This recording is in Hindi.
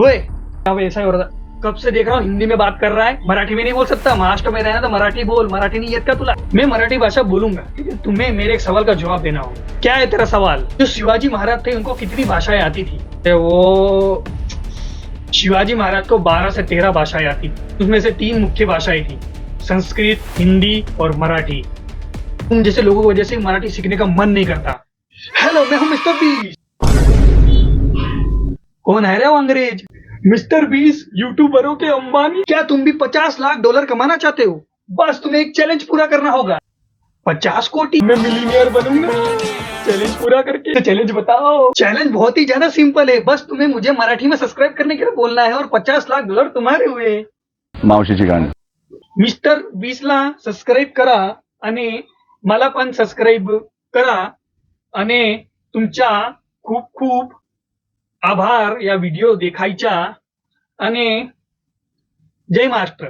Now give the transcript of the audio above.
ओए, अब ऐसा ही हो रहा था। कब से देख रहा हूँ हिंदी में बात कर रहा है, मराठी में नहीं बोल सकता। महाराष्ट्र में रहना तो मराठी बोल, मराठी नहीं येत का तुला? मैं मराठी भाषा बोलूंगा, लेकिन तुम्हें मेरे एक सवाल का जवाब देना होगा। क्या है तेरा सवाल? जो शिवाजी महाराज थे उनको कितनी भाषाएं आती थी? वो शिवाजी महाराज को 12 से 13 भाषाएं आती थी, उसमें से 3 मुख्य भाषाएं थी, संस्कृत, हिंदी और मराठी। तुम जैसे लोगों की वजह से मराठी सीखने का मन नहीं करता। हेलो, मैं हूँ मिस्टर बीस। कौन है रे वो अंग्रेज? मिस्टर बीस यूट्यूबरों के अंबानी। क्या तुम भी 50 लाख डॉलर कमाना चाहते हो? बस तुम्हें एक चैलेंज पूरा करना होगा। 50 कोटी में मिलीनियर बनूंगा चैलेंज पूरा करके। तो चैलेंज बताओ। चैलेंज बहुत ही ज्यादा सिंपल है, बस तुम्हें मुझे मराठी में सब्सक्राइब करने के लिए बोलना है और 50 लाख डॉलर तुम्हारे हुए। मावशीची गाणी. मिस्टर बीसला सबस्क्राईब करा आणि मला पण सबस्क्राईब करा आणि तुमच्या खूप खूप आभार या व्हिडिओ देखायच्या आणि जय महाराष्ट्र.